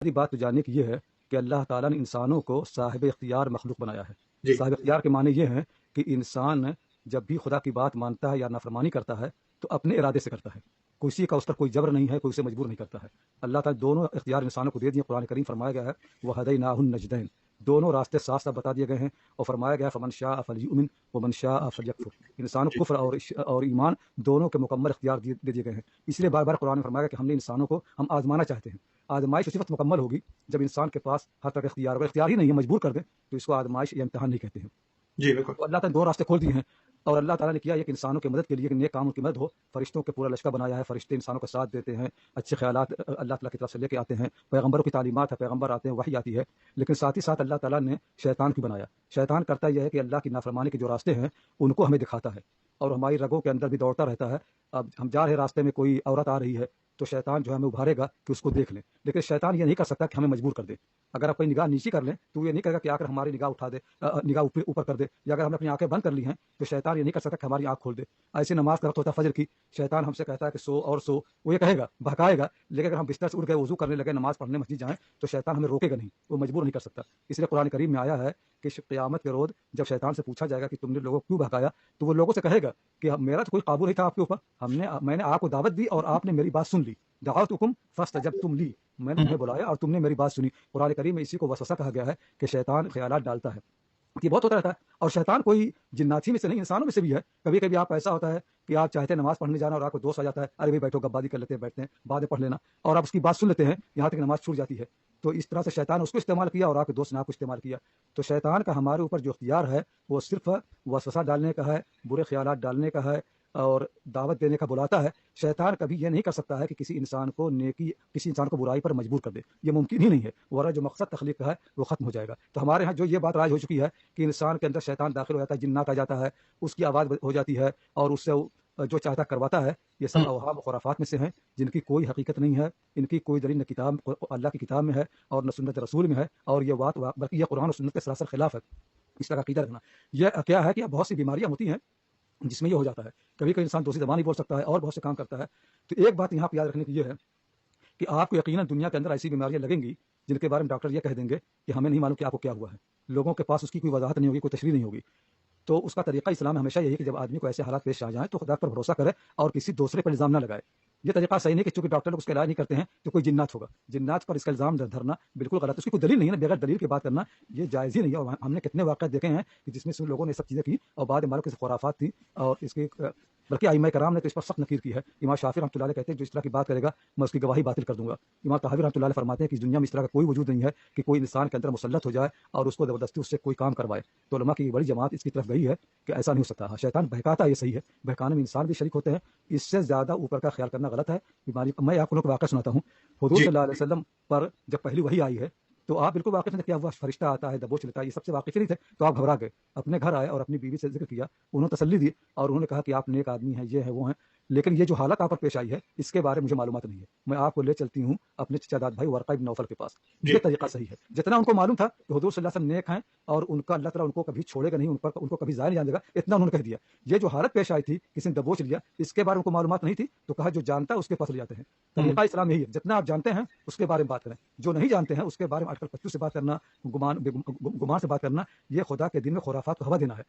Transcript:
پہلی بات تو جاننے کی یہ ہے کہ اللہ تعالیٰ نے انسانوں کو صاحب اختیار مخلوق بنایا ہے. جی صاحب اختیار کے معنی یہ ہے کہ انسان جب بھی خدا کی بات مانتا ہے یا نافرمانی کرتا ہے تو اپنے ارادے سے کرتا ہے. کسی کا اس پر کوئی جبر نہیں ہے, کوئی اسے مجبور نہیں کرتا ہے. اللہ تعالیٰ دونوں اختیار انسانوں کو دے دیے. قرآن کریم فرمایا گیا ہے وَهَدَيْنَاهُ النَّجْدَيْنِ, دونوں راستے صاف صاف بتا دیے گئے ہیں, اور فرمایا گیا ہے فَمَنْ شَاءَ فَلْيُؤْمِنْ وَمَنْ شَاءَ فَلْيَكْفُرْ. انسانوں کو جی کفر اور ایمان دونوں کے مکمل اختیار دے دیے گئے ہیں. اس لیے بار بار قرآن نے فرمایا کہ ہم نے انسانوں کو ہم آزمانا چاہتے ہیں. آزمائش اسی وقت مکمل ہوگی جب انسان کے پاس ہر طرح کا اختیار ہوگا. اختیار ہی نہیں ہے, مجبور کر دیں تو اس کو آزمائش یا امتحان نہیں کہتے ہیں. جی بالکل. تو اللہ تعالیٰ نے دو راستے کھول دیے ہیں, اور اللہ تعالیٰ نے کیا یہ کہ انسانوں کی مدد کے لیے کہ نیک کاموں کی مدد ہو, فرشتوں کے پورا لشکر بنایا ہے. فرشتے انسانوں کا ساتھ دیتے ہیں, اچھے خیالات اللہ تعالیٰ کی طرف سے لے کے آتے ہیں, پیغمبروں کی تعلیمات ہے, پیغمبر آتے ہیں, وحی آتی ہے. لیکن ساتھ ہی ساتھ اللہ تعالیٰ نے شیطان کی بنایا. شیطان کرتا یہ ہے کہ اللہ کی نافرمانی کے جو راستے ہیں ان کو ہمیں دکھاتا ہے, اور ہماری رگوں کے اندر بھی دوڑتا رہتا ہے. اب ہم جا رہے راستے میں کوئی عورت آ رہی ہے تو شیطان جو ہے ہمیں ابھارے گا کہ اس کو دیکھ لیں, لیکن شیطان یہ نہیں کر سکتا کہ ہمیں مجبور کر دے. اگر آپ کوئی نگاہ نیچی کر لیں تو یہ نہیں کرے گا کہ آ کر ہماری نگاہ اٹھا دے, نگاہ اوپر کر دے. یا اگر ہم نے اپنی آنکھیں بند کر لی ہیں تو شیطان یہ نہیں کر سکتا کہ ہماری آنکھ کھول دے. ایسے نماز کا وقت ہوتا ہے فجر کی, شیطان ہم سے کہتا ہے کہ سو اور سو, وہ یہ کہے گا, بہکائے گا. لیکن اگر ہم بستر سے اٹھ گئے, وضو کرنے لگے, نماز پڑھنے مسجد جائیں تو شیطان ہمیں روکے گا نہیں, وہ مجبور نہیں کر سکتا. اس لیے قرآن کریم میں آیا ہے کہ قیامت کے روز جب شیطان سے پوچھا جائے گا کہ تم نے لوگوں کو کیوں بہکایا, تو وہ لوگوں سے کہے گا کہ میرا تو کوئی قابو نہیں تھا آپ کے اوپر, میں نے آپ کو دعوت دی اور آپ نے میری بات سن لی. دعوتکم فاستجبتم لی, میں نے تمہیں بلایا اور تم نے میری بات سنی. قرآن کریم میں اسی کو وسوسہ کہا گیا ہے کہ شیطان خیالات ڈالتا ہے. یہ بہت ہوتا رہتا ہے, اور شیطان کوئی جناتی میں سے نہیں, انسانوں میں سے بھی ہے. کبھی کبھی آپ ایسا ہوتا ہے کہ آپ چاہتے ہیں نماز پڑھنے جانا اور آپ کو دوست آ جاتا ہے, ارے بھائی بیٹھو گپ بازی کر لیتے ہیں, بیٹھتے ہیں, بعد میں پڑھ لینا, اور آپ اس کی بات سن لیتے ہیں یہاں تک نماز چھوٹ جاتی ہے. تو اس طرح سے شیطان اس کو استعمال کیا اور آپ کے دوست نے آپ کو استعمال کیا. تو شیطان کا ہمارے اوپر جو اختیار ہے وہ صرف وسوسہ ڈالنے کا ہے, برے خیالات ڈالنے کا ہے, اور دعوت دینے کا بلاتا ہے. شیطان کبھی یہ نہیں کر سکتا ہے کہ کسی انسان کو نیکی, کسی انسان کو برائی پر مجبور کر دے. یہ ممکن ہی نہیں ہے, ورنہ جو مقصد تخلیق کا ہے وہ ختم ہو جائے گا. تو ہمارے ہاں جو یہ بات رائج ہو چکی ہے کہ انسان کے اندر شیطان داخل ہو جاتا ہے, جنات آ جاتا ہے, اس کی آواز ہو جاتی ہے اور اس سے جو چاہتا کرواتا ہے. یہ سب اوہام و خرافات میں سے ہیں جن کی کوئی حقیقت نہیں ہے. ان کی کوئی دلیل نہ کتاب اللہ کی کتاب میں ہے اور نہ سنت رسول میں ہے, اور یہ بات بلکہ یہ قرآن و سنت کے سراسر خلاف ہے. اس طرح کا عقیدہ رکھنا یہ کیا ہے کہ بہت سی بیماریاں ہوتی ہیں جس میں یہ ہو جاتا ہے. کبھی کبھی انسان دوسری زبان نہیں بول سکتا ہے اور بہت سے کام کرتا ہے. تو ایک بات یہاں پہ یاد رکھنے کی یہ ہے کہ آپ کو یقیناً دنیا کے اندر ایسی بیماریاں لگیں گی جن کے بارے میں ڈاکٹر یہ کہہ دیں گے کہ ہمیں نہیں معلوم کہ آپ کو کیا ہوا ہے. لوگوں کے پاس اس کی کوئی وضاحت نہیں ہوگی, کوئی تشریح نہیں ہوگی. تو اس کا طریقہ اسلام میں ہمیشہ یہی ہے کہ جب آدمی کو ایسے حالات پیش آ جائیں تو خدا پر بھروسہ کرے اور کسی دوسرے پر الزام نہ لگائے. یہ طریقہ صحیح نہیں کہ چونکہ ڈاکٹر لوگ اس کا علاج نہیں کرتے ہیں تو کوئی جنات ہوگا. جنات پر اس کا الزام دھرنا بالکل غلط ہے. اس کی کوئی دلیل نہیں ہے نا, بغیر دلیل کی بات کرنا یہ جائز ہی نہیں ہے. اور ہم نے کتنے واقعات دیکھے ہیں کہ جس میں سے لوگوں نے سب چیزیں کی اور بعد میں کی خرافات تھی, اور اس کی بلکہ ائمہ کرام نے تو اس پر سخت نکیر کی ہے. امام شافعی رحمۃ اللہ علیہ کہتے ہیں جو اس طرح کی بات کرے گا میں اس کی گواہی باطل کر دوں گا. امام طحاوی رحمۃ اللہ علیہ فرماتے ہیں کہ اس دنیا میں اس طرح کا کوئی وجود نہیں ہے کہ کوئی انسان کے اندر مسلط ہو جائے اور اس کو زبردستی اس سے کوئی کام کروائے. تو علماء کی بڑی جماعت اس کی طرف گئی ہے کہ ایسا نہیں ہو سکتا. شیطان بہکاتا ہے, یہ صحیح ہے, بہکانے میں انسان بھی شریک ہوتے ہیں. اس سے زیادہ اوپر کا خیال کرنا غلط ہے. بیماری میں آپ کو واقعہ سناتا ہوں. حضور جی صلی اللہ علیہ وسلم پر جب پہلی وحی آئی ہے تو آپ بالکل واقف نہیں, کیا ہوا فرشتہ آتا ہے, دبوچ لیتا ہے, یہ سب سے واقف نہیں تھے. تو آپ گھبرا گئے, اپنے گھر آئے اور اپنی بیوی سے ذکر کیا, انہوں نے تسلی دی اور انہوں نے کہا کہ آپ نیک آدمی ہیں, یہ ہے وہ ہیں, لیکن یہ جو حالت آپ پر پیش آئی ہے اس کے بارے میں مجھے معلومات نہیں ہے. میں آپ کو لے چلتی ہوں اپنے چچا داد بھائی ورقہ بن نوفل کے پاس. جی یہ طریقہ صحیح ہے. جتنا ان کو معلوم تھا کہ حضور صلی اللہ علیہ وسلم نیک ہیں اور ان کا اللہ تعالیٰ ان کو کبھی چھوڑے گا نہیں, ان کو کبھی ضائع نہیں جانے گا, اتنا انہوں نے کہہ دیا. یہ جو حالت پیش آئی تھی کسی نے دبوچ لیا, اس کے بارے میں ان کو معلومات نہیں تھی, تو کہا جو جانتا ہے اس کے پاس لے جاتے ہیں. طریقہ اسلام یہی ہے, جتنا آپ جانتے ہیں اس کے بارے میں بات کریں, جو نہیں جانتے ہیں اس کے بارے میں اٹکل پچو سے بات کرنا, گمان سے بات کرنا, یہ خدا کے دین میں خرافات کو ہوا دینا ہے.